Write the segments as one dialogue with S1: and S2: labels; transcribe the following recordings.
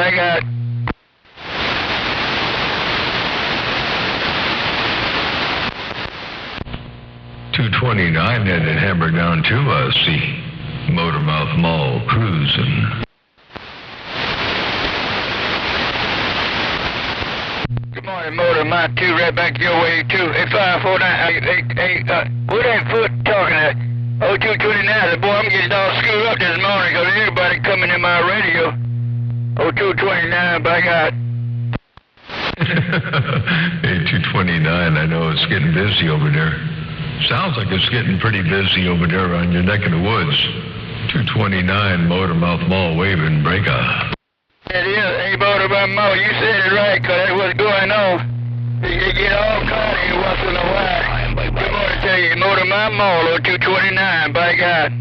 S1: I got
S2: 229 headed Hamburg down to see Motormouth Mall cruising.
S1: Good morning, Motormouth 2, right back your way, 2. Hey, 549, what that foot talking at? 0229, boy, I'm getting all screwed up this morning because everybody coming in my radio. 0229, by God.
S2: Hey, 229, I know it's getting busy over there. Sounds like it's getting pretty busy over there on your neck of the woods. 229 Motormouth Mall waving breaker.
S1: It is. Hey, Motormouth Mall, you said it right, because that's what's going on. You get all caught here once in a while. Good morning to you, Motormouth Mall, 0229, by God.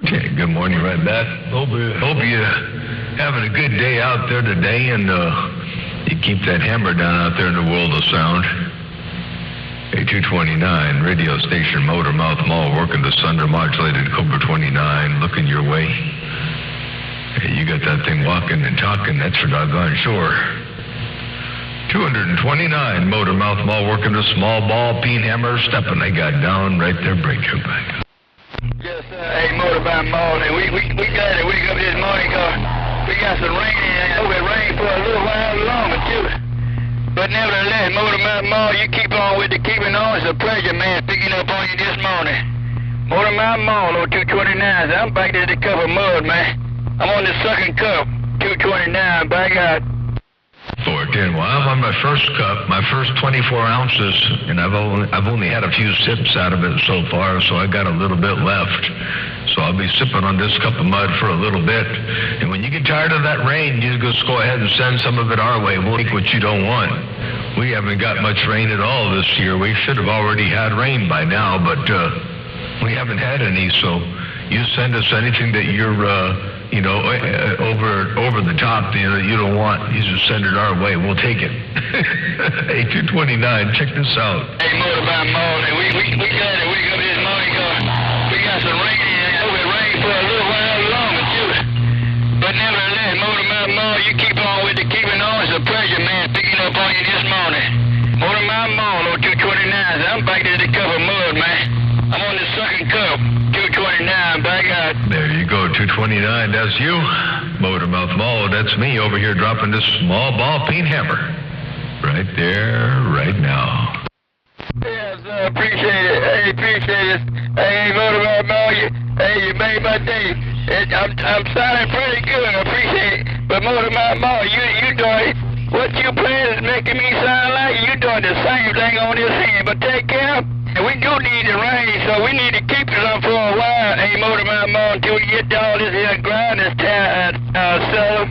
S2: Okay, good morning right back. Hope you having a good day out there today, and you keep that hammer down out there in the world of sound. A 229 radio station Motormouth Mall working the Thunder modulated Cobra 29 looking your way. Hey, you got that thing walking and talking, that's for doggone sure. 229 Motormouth Mall working the small ball peen hammer stepping. They got down right there, break your back.
S1: Yes, hey, Motormouth Mall, and we got to wake up this morning because we got some rain and it rained for a little while longer too. But nevertheless, Motormouth Mall, you keep on with the keeping on. It's a pleasure, man, picking up on you this morning. Motormouth Mall, 0229. I'm back to the cup of mud, man. I'm on the second cup, 229, by God.
S2: 410. Well, I'm on my first cup, my first 24 ounces, and I've only had a few sips out of it so far, so I got a little bit left. So I'll be sipping on this cup of mud for a little bit. And when you get tired of that rain, you just go ahead and send some of it our way. We'll take what you don't want. We haven't got much rain at all this year. We should have already had rain by now, but we haven't had any. So you send us anything that you're, over the top, that you don't want. You just send it our way. We'll take it. Hey, 229, check this out.
S1: Hey, Motormouth Mall, and we got to wake up this morning because we got some rain and it rained for a little while longer too. But nevertheless, Motormouth Mall, you keep on with the keeping on. It's a pleasure, man, picking up on you this morning. Motormouth Mall, 0229. I'm back to the cup of mud, man. I'm on the second cup, 229, by God.
S2: There you go, 229, that's you. Motormouth Mall, that's me over here dropping this small ball peen hammer. Right there, right now.
S1: Yes, appreciate it. Hey, appreciate it. Hey, Motormouth Mall, you made my day. I'm sounding pretty good, I appreciate it. But Motormouth Mall, you doing what you playing is making me sound like you doing the same thing on this hand. But take care. And we do need the rain, so we need to keep it up for a while. Hey, Motormouth Mall, until we get all this here ground this settled.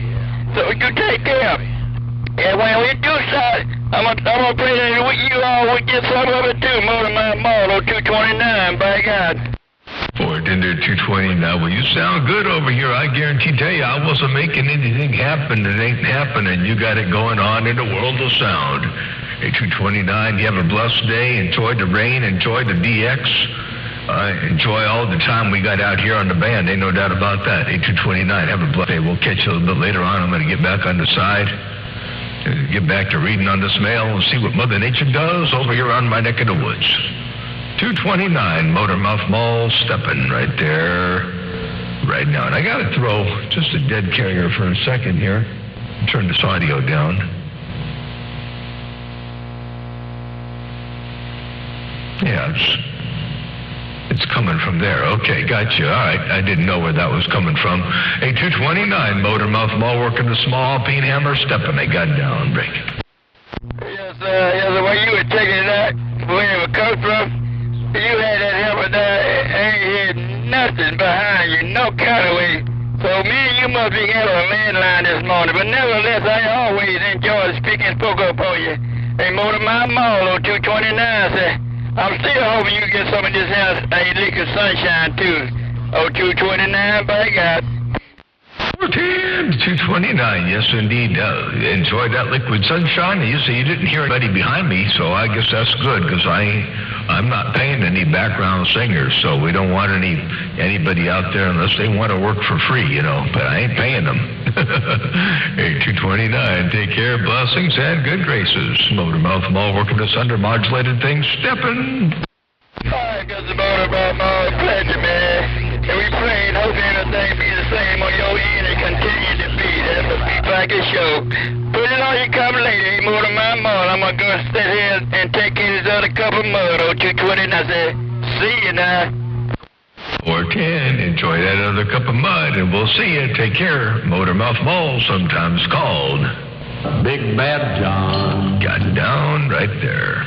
S1: So you take care. And when we do start, I'm gonna pray that you all will get some of it too, Motormouth Mall, 0229, by God.
S2: Ford into 229. Well, you sound good over here. I guarantee tell you, I wasn't making anything happen that ain't happening. You got it going on in the world of sound. Hey, 229, you have a blessed day. Enjoy the rain. Enjoy the DX. Enjoy all the time we got out here on the band. Ain't no doubt about that. Hey, 229, have a blessed day. We'll catch you a little bit later on. I'm going to get back on the side. Get back to reading on this mail and see what Mother Nature does over here on my neck of the woods. 229 Motormouth Mall stepping right there, right now. And I got to throw just a dead carrier for a second here. Turn this audio down. Yeah, it's coming from there. Okay, gotcha. All right, I didn't know where that was coming from. Hey, 229 Motormouth Mall working the small peen hammer stepping. They got down, break.
S1: Yes, the way you were taking that, where it would come from, you had that hammer there, ain't had nothing behind you, no kind of way. So me and you must be having a landline this morning, but nevertheless, I always enjoy speaking spoke up on you. Hey, Motormouth Mall, 0229, say, I'm still hoping you get some of this house, liquid sunshine too. 0229, by God.
S2: 410 229, yes indeed. Enjoy that liquid sunshine. You say you didn't hear anybody behind me, so I guess that's good because I'm not paying any background singers, so we don't want anybody out there unless they want to work for free, but I ain't paying them. Hey, 229, take care, blessings, and good graces. Motormouth Mall working us under modulated things, stepping.
S1: Alright, got the Motormouth Mall, pleasure, man. And we pray and hope everything be the same on your end and continue to be. That's the Beat Packet Show. Put it on your cup later, hey, Motormouth Mall. I'm going to go sit here and take care of this other cup of mud on 229. I said, see you now.
S2: 410, enjoy that other cup of mud, and we'll see you. Take care. Motormouth Mall, sometimes called
S3: Big Bad John.
S2: Got down right there.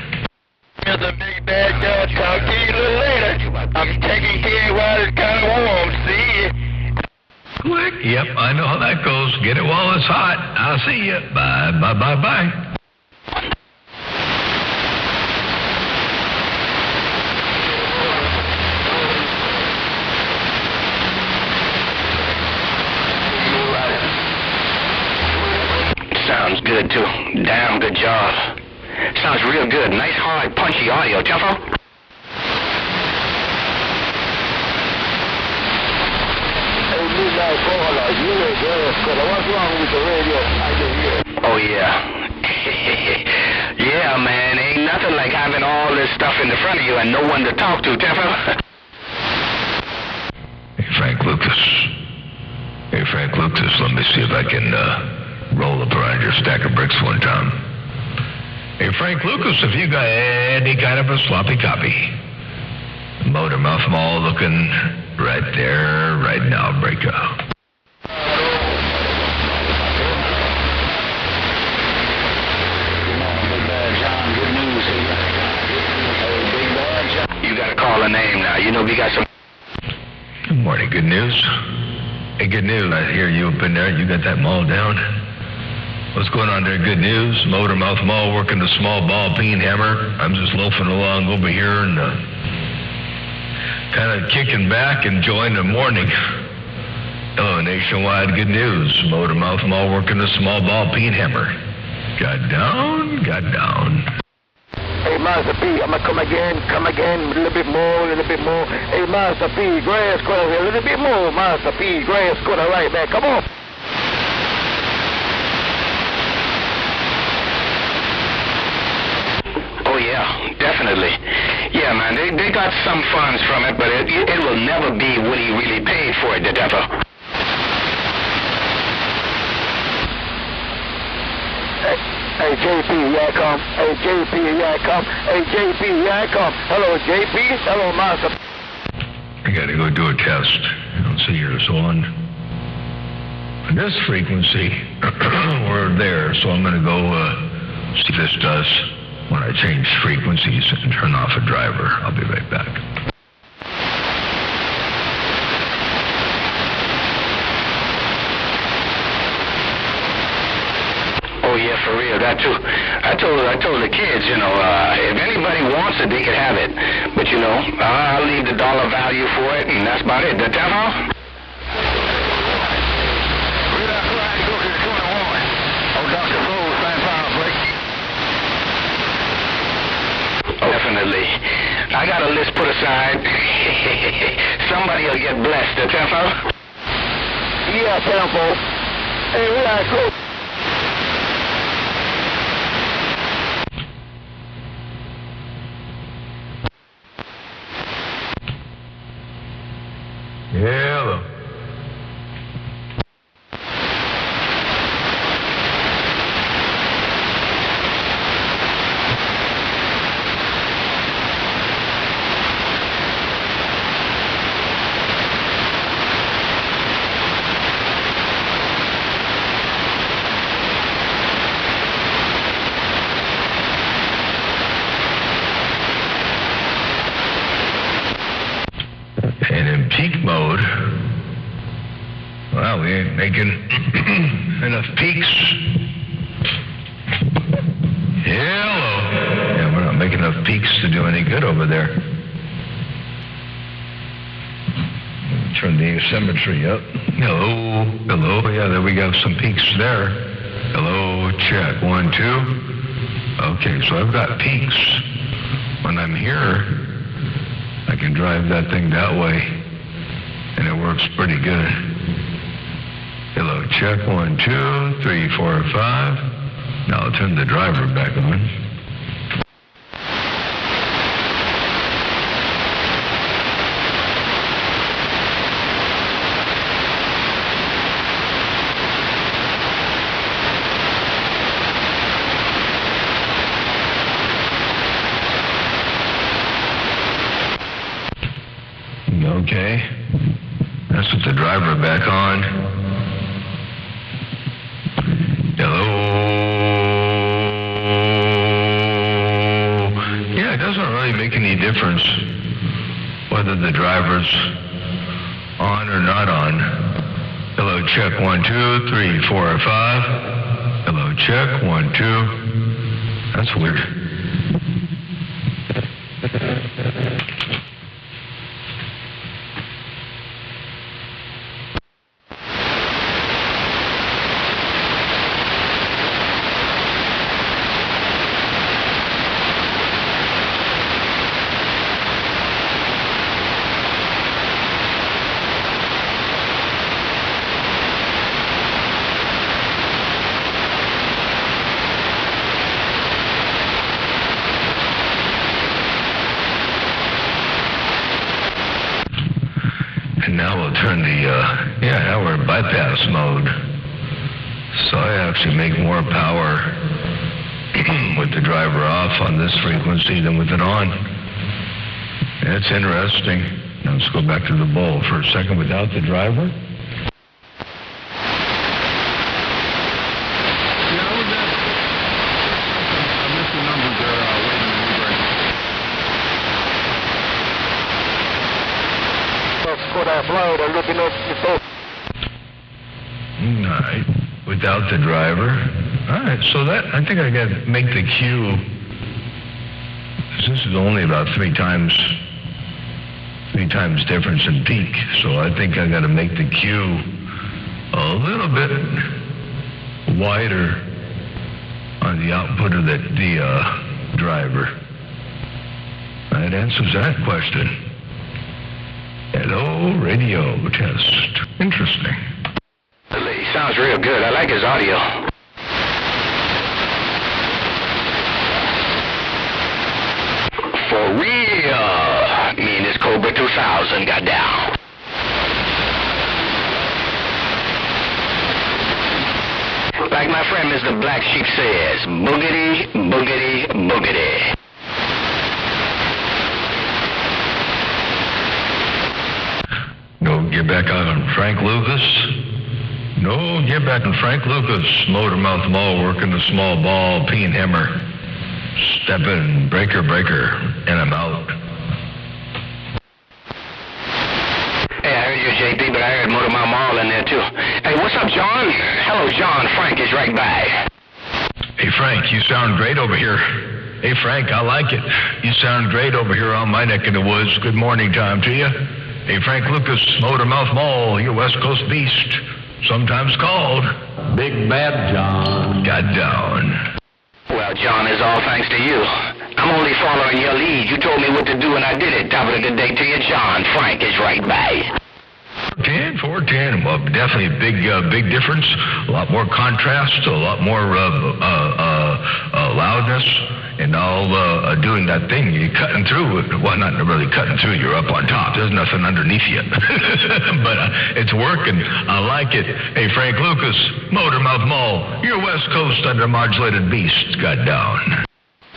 S1: Mr. Big Bad John, talk to you a little later. I'm taking care while it's kind of warm. See you.
S2: Click. Yep, I know how that goes. Get it while it's hot. I'll see you. Bye, bye, bye, bye.
S4: Sounds good, too. Damn good job. Sounds real good. Nice, hard, punchy audio, Jeffo.
S1: Hey, Midnight Caller, you ain't there, Scooter. What's wrong with the radio? I can hear.
S4: Oh, yeah. Yeah, man. Ain't nothing like having all this stuff in the front of you and no one to talk to, Jeffo.
S2: Hey, Frank Lucas. Hey, Frank Lucas, let me see if I can, roll up around your stack of bricks one time. Hey, Frank Lucas, if you got any kind of a sloppy copy, Motormouth Mall looking right there, right now, break out.
S4: You gotta call a name now. You know we got some...
S2: Good morning, good news. Hey, good news, I hear you up in there. You got that mall down? What's going on there? Good news. Motormouth Mall working the small ball peen hammer. I'm just loafing along over here and kind of kicking back, enjoying the morning. Hello, Nationwide. Good news. Motormouth Mall working the small ball peen hammer. Got down, got down.
S1: Hey, Master P, I'm going to come again, a little bit more. Hey, Master P, grass cutter here, a little bit more. Master P, grass cutter right back. Come on.
S4: Oh, yeah, definitely. Yeah, man, they got some funds from it, but it will never be what he really paid for it, the devil.
S1: Hey, JP, here I come. Hey, JP, here I come. Hey, JP, here I come. Hello, JP. Hello, Master.
S2: I gotta go do a test. I don't see yours on. This frequency, we're there, so I'm gonna go see if this does when I change frequencies and turn off a driver. I'll be right back.
S4: Oh, yeah, for real, that too. I told the kids, you know, if anybody wants it, they could have it. But, you know, I'll leave the dollar value for it, and that's about it. The devil? Definitely. I got a list put aside. Somebody will get blessed. The Tempo?
S1: Yeah, Tempo. Hey, we are close.
S2: Hello. And in peak mode, well, we ain't making enough peaks. Hello. Yeah, we're not making enough peaks to do any good over there. Turn the asymmetry up. Hello. Hello. Yeah, there we got some peaks there. Hello. Check. 1, 2. Okay, so I've got peaks. When I'm here, I can drive that thing that way, and it works pretty good. Hello, check 1, 2, 3, 4, 5. Now I'll turn the driver back on. Okay. Let's put the driver back on. Hello? Yeah, it doesn't really make any difference whether the driver's on or not on. Hello, check 1, 2, 3, 4, 5. Hello, check 1, 2. That's weird. And now we'll turn the, now we're in bypass mode. So I actually make more power with the driver off on this frequency than with it on. That's interesting. Now let's go back to the bowl for a second without the driver. Alright, without the driver. Alright, so that, I think I got to make the cue. This is only about three times difference in peak. So I think I got to make the cue a little bit wider on the output of the driver. That answers that question. Hello, radio test. Interesting.
S4: He sounds real good. I like his audio. For real. Me and this Cobra 2000 got down. Like my friend Mr. Black Sheep says, boogity, boogity, boogity.
S2: No, get back on Frank Lucas. No, get back on Frank Lucas. Motormouth Mall, working the small ball, P and Hammer. Stepping, breaker, and I'm out.
S4: Hey, I heard you, JP, but I heard Motormouth Mall in there, too. Hey, what's up, John? Hello, John. Frank is right by.
S2: Hey, Frank, you sound great over here. Hey, Frank, I like it. You sound great over here on my neck of the woods. Good morning time to you. Hey, Frank Lucas, Motormouth Mall, your West Coast beast, sometimes called
S3: Big Bad John.
S2: Got down.
S4: Well, John, it's all thanks to you. I'm only following your lead. You told me what to do, and I did it. Top of the good day to you, John. Frank is right by.
S2: 410. Well, definitely a big difference. A lot more contrast, a lot more loudness, and all doing that thing. You're cutting through. Well, not really cutting through. You're up on top. There's nothing underneath you. But it's working. I like it. Hey, Frank Lucas, Motormouth Mall, your West Coast undermodulated beast got down.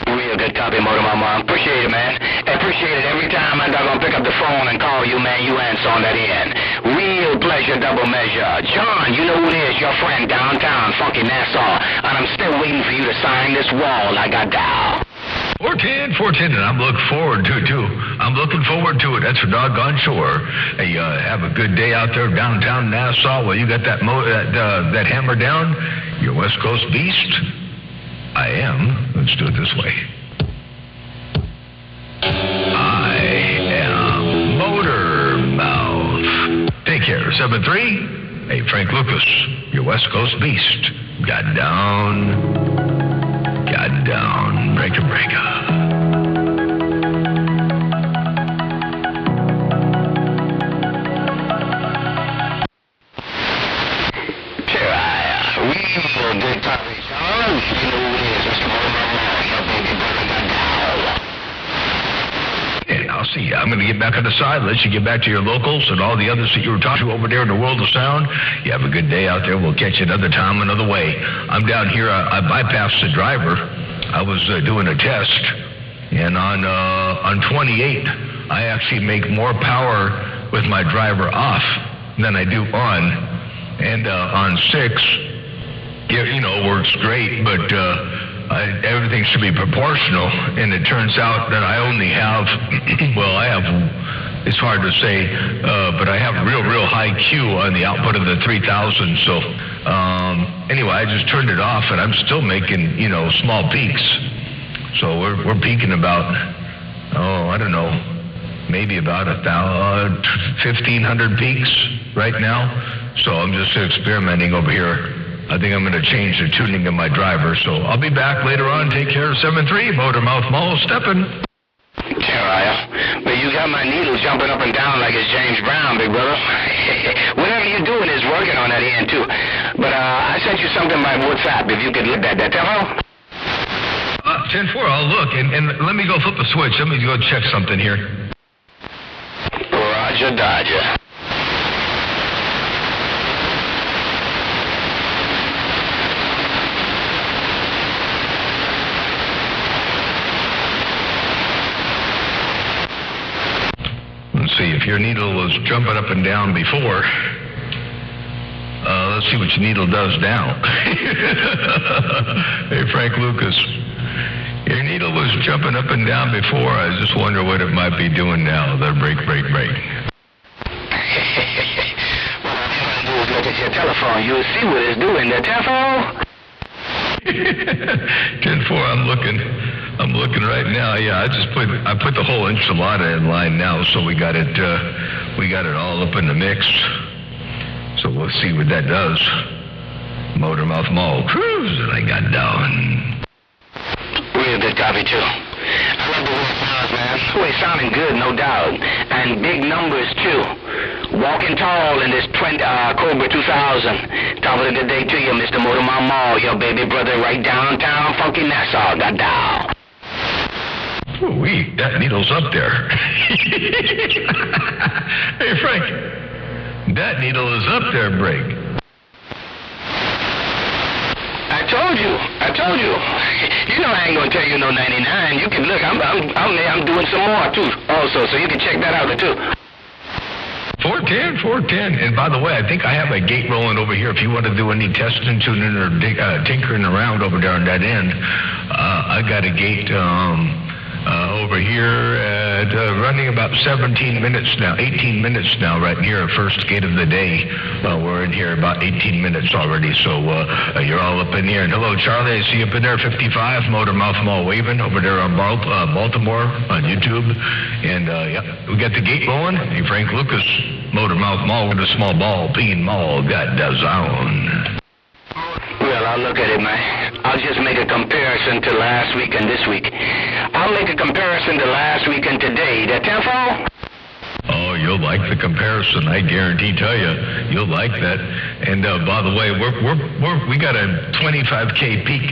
S4: Real good copy, Motormouth Mall. Appreciate it, man. Appreciate it. Every time I'm gonna pick up the phone and call you, man, you answer on that end. Real pleasure, double measure. John, you know who it is, your friend downtown, Funky Nassau. And I'm still waiting for you to sign this wall I got down.
S2: 410, and I'm looking forward to it, too. I'm looking forward to it. That's for doggone sure. Hey, have a good day out there downtown Nassau. Well, you got that hammer down? Your West Coast beast? I am. Let's do it this way. I am Motormouth. Take care. 7-3. Hey, Frank Lucas, your West Coast beast. Got down. Breaker.
S4: Sure, Big Tommy, John. You know who it is, Mr. Motorman, your baby brother got down.
S2: And I'll see you. I'm going to get back on the side, let you get back to your locals and all the others that you were talking to over there in the world of sound. You have a good day out there. We'll catch you another time, another way. I'm down here. I bypassed the driver. I was doing a test, and on 28, I actually make more power with my driver off than I do on. And on 6, works great, but everything should be proportional, and it turns out that I only have, it's hard to say, but I have real high Q on the output of the 3000, so anyway, I just turned it off, and I'm still making, small peaks. So we're peaking about, I don't know, maybe about 1,500 peaks right now, so I'm just experimenting over here. I think I'm going to change the tuning of my driver, so I'll be back later on. Take care of 7-3, Motormouth Mall, steppin'.
S4: Terrell, but you got my needle jumping up and down like it's James Brown, big brother. Whatever you're doing is working on that end, too. But I sent you something by WhatsApp, if you could look at that. Terrell?
S2: 10-4, I'll look, and let me go flip a switch. Let me go check something here.
S4: Roger Dodger.
S2: Let's see, if your needle was jumping up and down before, let's see what your needle does now. Hey, Frank Lucas, your needle was jumping up and down before. I just wonder what it might be doing now. The break.
S4: Well, all you gotta do is look at your telephone. You'll see what it's doing. The telephone?
S2: 10-4, I'm looking right now. Yeah, I put the whole enchilada in line now, so we got it all up in the mix. So we'll see what that does. Motormouth Mall cruise that I got down.
S4: Real good copy, too. I love the way it sounds, man. The way it's sounding good, no doubt. And big numbers, too. Walking tall in this Cobra 2000. Top of the day to you, Mr. Motormouth Mall, your baby brother right downtown, funky Nassau, got down.
S2: Ooh-wee, that needle's up there. Hey, Frank, that needle is up there, Break.
S4: I told you. You know I ain't gonna tell you no 99. You can look. I'm doing some more too, also, so you can check that out too.
S2: 410. And by the way, I think I have a gate rolling over here. If you want to do any testing, tuning, or tinkering around over there on that end, I got a gate over here at running about 18 minutes now, right here, first gate of the day. We're in here about 18 minutes already, so you're all up in here. And hello, Charlie, I see you up in there, 55, Motormouth Mall waving over there on Baltimore on YouTube. And, we got the gate rolling. Hey, Frank Lucas, Motormouth Mall with a small ball, Peen Mall, got the zone.
S4: Well, I'll look at it, man. I'll just make a comparison to last week and this week. I'll make a comparison to last week and today. The tempo?
S2: Oh, you'll like the comparison. I tell you, you'll like that. And by the way, we got a 25K peak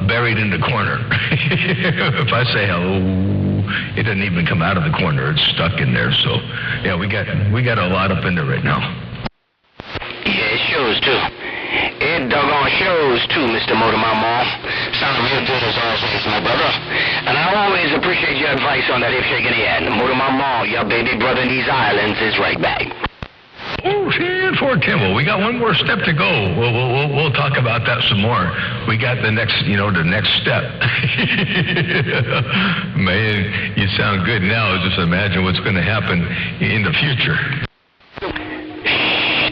S2: buried in the corner. If I say hello, it doesn't even come out of the corner. It's stuck in there. So, yeah, we got a lot up in there right now.
S4: Yeah, it shows too. It doggone shows too, Mr. Motormouth Mall. Sounded real good as always, my brother. And I always appreciate your advice on that if shaking hand. Motormouth Mall, your baby brother in these islands is right back.
S2: Oh, shit, 410. Well, we got one more step to go. We'll talk about that some more. We got the next step. Man, you sound good now. Just imagine what's going to happen in the future.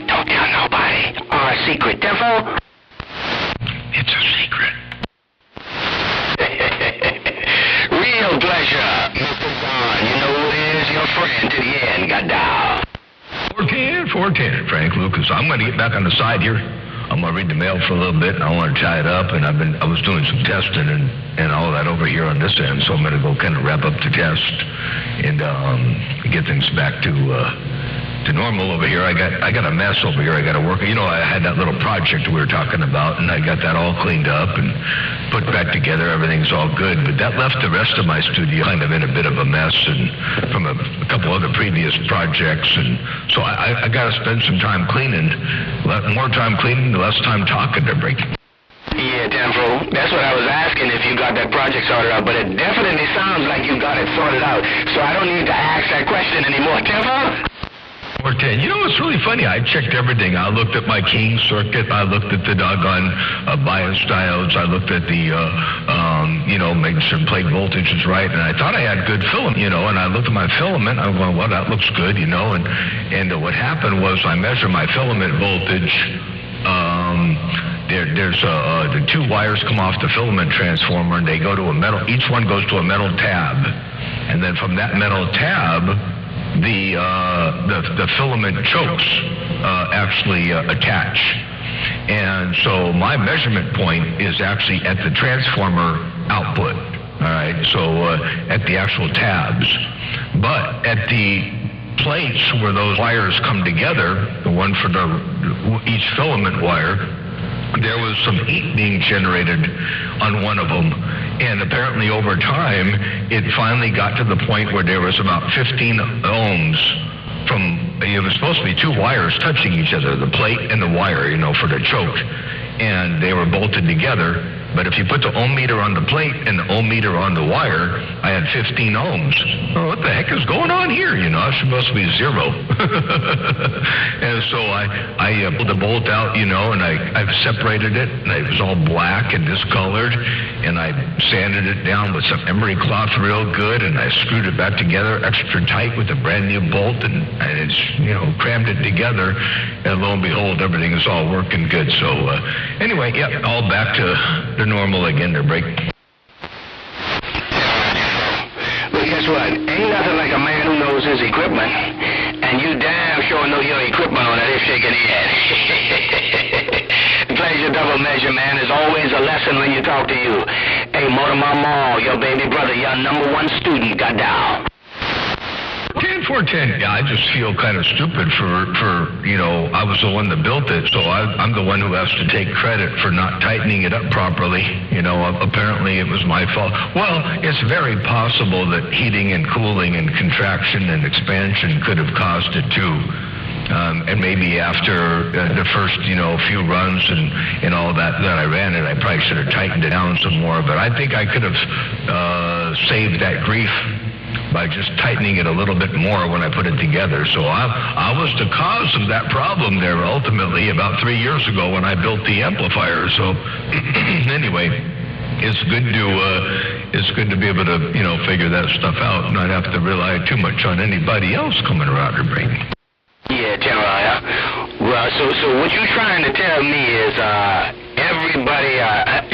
S4: Don't tell nobody. Our secret, devil.
S2: It's a secret.
S4: Real pleasure, Mr. John. You know who it is? Your friend to the end. Got down.
S2: 410, Frank Lucas. I'm going to get back on the side here. I'm going to read the mail for a little bit, and I want to tie it up. And I was doing some testing and all that over here on this end, so I'm going to go kind of wrap up the test and get things back to to normal over here. I got a mess over here. I got to work. You know, I had that little project we were talking about, and I got that all cleaned up and put back together. Everything's all good. But that left the rest of my studio kind of in a bit of a mess, and from a couple other previous projects. And so I got to spend some time cleaning. More time cleaning, less time talking to break.
S4: Yeah, Tenfo, that's what I was asking, if you got that project sorted out, but it definitely sounds like you got it sorted out, so I don't need to ask that question anymore. Tenfo?
S2: Or 10. You know, it's really funny. I checked everything. I looked at my King circuit. I looked at the doggone bias diodes. I looked at the, made sure plate voltage is right. And I thought I had good filament, and I looked at my filament. I'm going, well, that looks good, and what happened was I measured my filament voltage. There's the two wires come off the filament transformer, and they go to a metal. Each one goes to a metal tab, and then from that metal tab, the filament chokes actually attach. And so my measurement point is actually at the transformer output. All right, so at the actual tabs. But at the plates where those wires come together, the one for each filament wire, there was some heat being generated on one of them. And apparently over time, it finally got to the point where there was about 15 ohms from, it was supposed to be two wires touching each other, the plate and the wire, for the choke. And they were bolted together. But if you put the ohm meter on the plate and the ohm meter on the wire, I had 15 ohms. Oh, what the heck is going on here? It's supposed to be 0. And so I pulled the bolt out, and I separated it, and it was all black and discolored, and I sanded it down with some emery cloth real good, and I screwed it back together extra tight with a brand new bolt, and it's, crammed it together, and lo and behold, everything is all working good. So anyway, yeah, all back to the normal again, to break.
S4: Well, guess what? Ain't nothing like a man who knows his equipment, and you damn sure know your equipment on that if shaking head. Pleasure double measure, man. There's always a lesson when you talk to you. Hey, Mortimer Mall, your baby brother, your number one student, got down.
S2: 410, yeah, I just feel kind of stupid for I was the one that built it, so I'm the one who has to take credit for not tightening it up properly. Apparently it was my fault. Well, it's very possible that heating and cooling and contraction and expansion could have caused it too. And maybe after the first, few runs and all that I ran it, I probably should have tightened it down some more, but I think I could have saved that grief by just tightening it a little bit more when I put it together. So I was the cause of that problem there ultimately about 3 years ago when I built the amplifier. So anyway, it's good to be able to, figure that stuff out and not have to rely too much on anybody else coming around to bring me.
S4: Yeah, Jeremiah. Well, so what you're trying to tell me is everybody,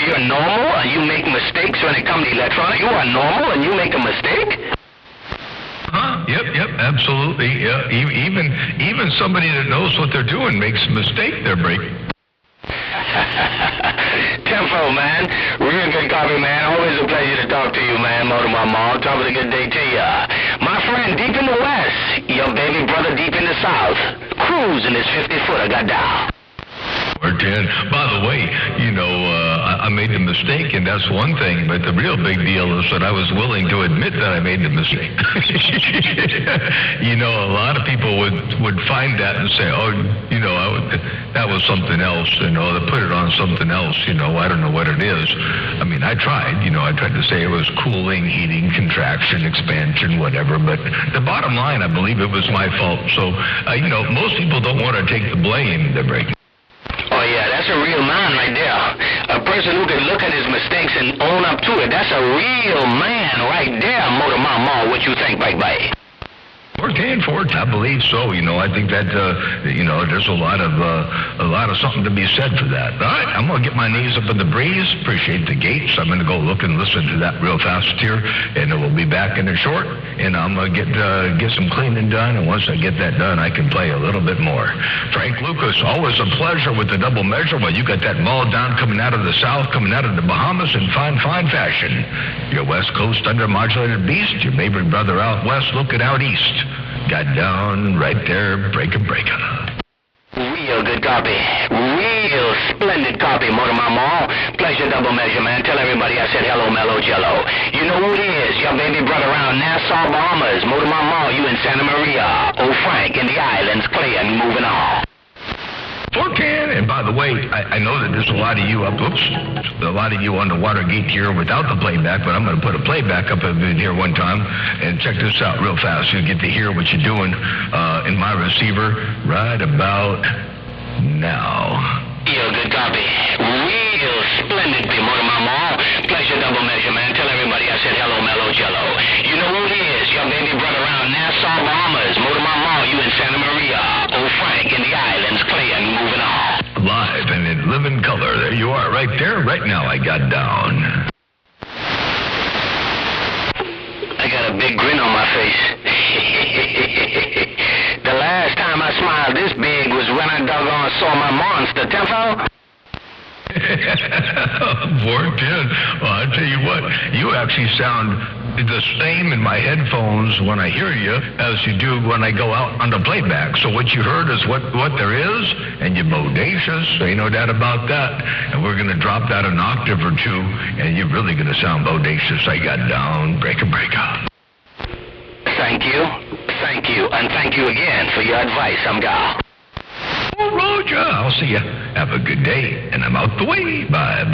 S4: you're normal and you make mistakes when it comes to electronics? You are normal and you make a mistake?
S2: Yep, absolutely. Yeah, even somebody that knows what they're doing makes a mistake. They're breaking.
S4: Tenfo, man. Real good copy, man. Always a pleasure to talk to you, man. Mortimer Mall. Top of the good day to ya. My friend deep in the west, your baby brother deep in the south, cruising his 50-footer got down.
S2: Or 10. By the way, I made the mistake, and that's one thing, but the real big deal is that I was willing to admit that I made the mistake. A lot of people would find that and say, that was something else, they put it on something else, I don't know what it is. I mean, I tried to say it was cooling, heating, contraction, expansion, whatever, but the bottom line, I believe it was my fault. So, most people don't want to take the blame. They're breaking.
S4: Oh, yeah, that's a real man right there. A person who can look at his mistakes and own up to it. That's a real man right there, Mortimer Mall. What you think, bye-bye?
S2: 410, I believe so. I think that there's a lot of something to be said for that. All right, I'm gonna get my knees up in the breeze. Appreciate the gates. I'm gonna go look and listen to that real fast here, and we'll be back in a short. And I'm gonna get some cleaning done. And once I get that done, I can play a little bit more. Frank Lucas, always a pleasure with the double measure. Well, you got that ball down coming out of the south, coming out of the Bahamas in fine fashion. Your West Coast undermodulated beast. Your neighboring brother out west looking out east. Got down right there, breaker.
S4: Real good copy. Real splendid copy, Motor Mama. Pleasure double measure, man. Tell everybody I said hello, Mellow Jello. You know who it is. Your baby brother around Nassau, Bahamas. Motor Mama, you in Santa Maria. Old Frank in the islands, Clayton, moving on.
S2: 410. And by the way, I know that there's a lot of you on the Watergate here without the playback, but I'm going to put a playback up in here one time. And check this out real fast. You'll get to hear what you're doing in my receiver right about now.
S4: Real good copy. Real splendid, Motor Mama. Pleasure double measure, man. Tell everybody I said hello, Mellow Jello. You know who it is. Your baby brother around Nassau, Bahamas. Motor Mama, you in Santa Maria. Old Frank in the islands, Clayton, moving on.
S2: Live and in living color. There you are, right there, right now. I got down.
S4: I got a big grin on my face. The last time I smiled this big was when I doggone saw my monster, Tempo.
S2: 410. Well, I tell you what, you actually sound the same in my headphones when I hear you as you do when I go out on the playback. So what you heard is what there is, and you're bodacious. Ain't no doubt about that. And we're going to drop that an octave or two, and you're really going to sound bodacious. I got down, breaker.
S4: Thank you, and thank you again for your advice, Gal.
S2: Well, Roger, I'll see you. Have a good day, and I'm out the way. Bye.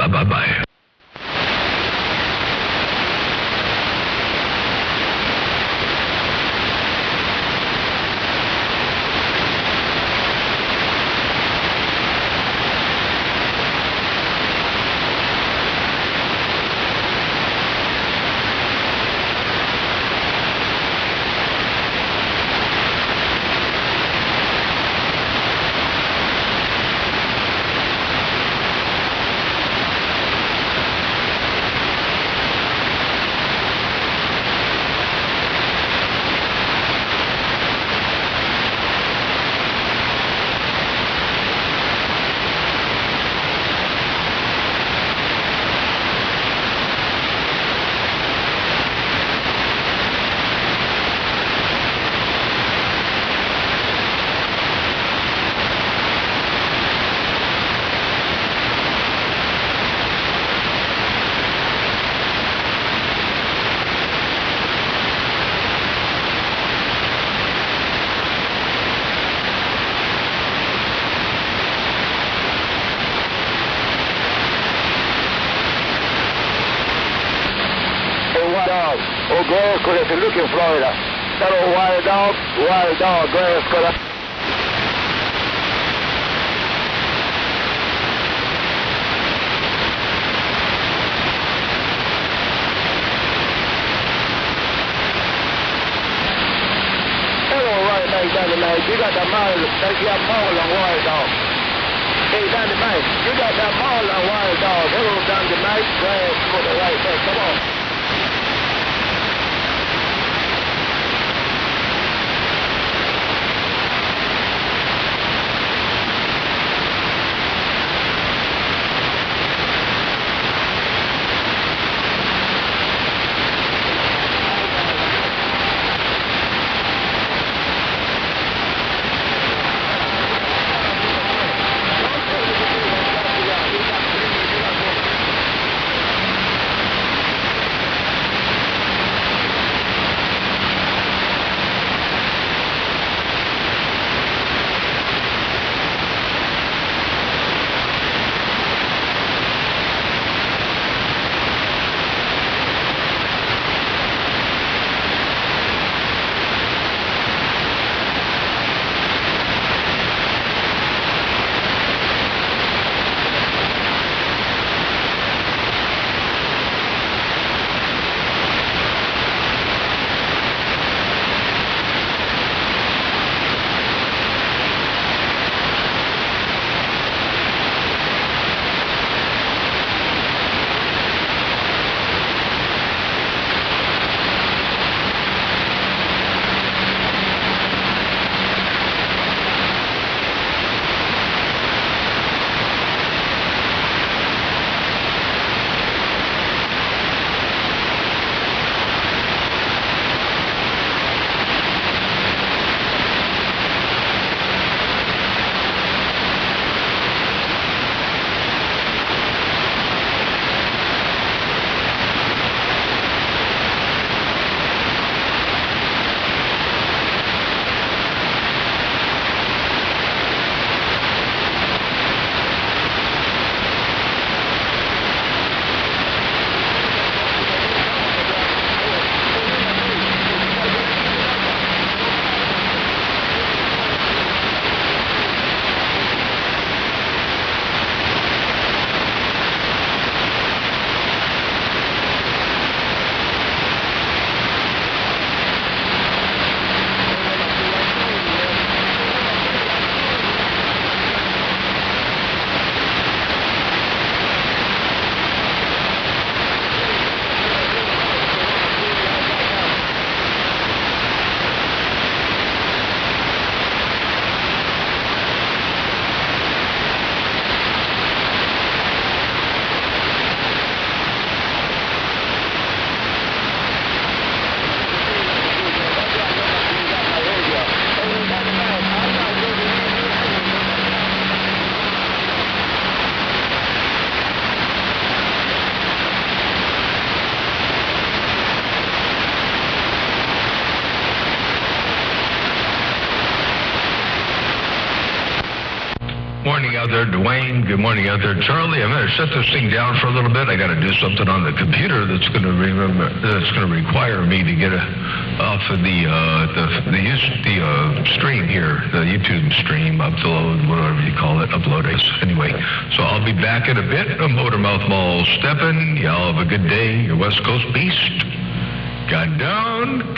S1: Old grass cutter, if you look in Florida, that old wild dog, grass cutter. That old right now, Dynamite, you got that Marlon wild dog. Hey, Dynamite, you got that Marlon wild dog. That old Dynamite, grass cutter right there, come on.
S2: Morning out there, Dwayne. Good morning out there, Charlie. I'm going to shut this thing down for a little bit. I got to do something on the computer that's going to require me to get off of the stream here, the YouTube stream, upload, whatever you call it, uploading. Anyway, so I'll be back in a bit. Motormouth Mall stepping. Y'all have a good day. Your West Coast Beast. Got down.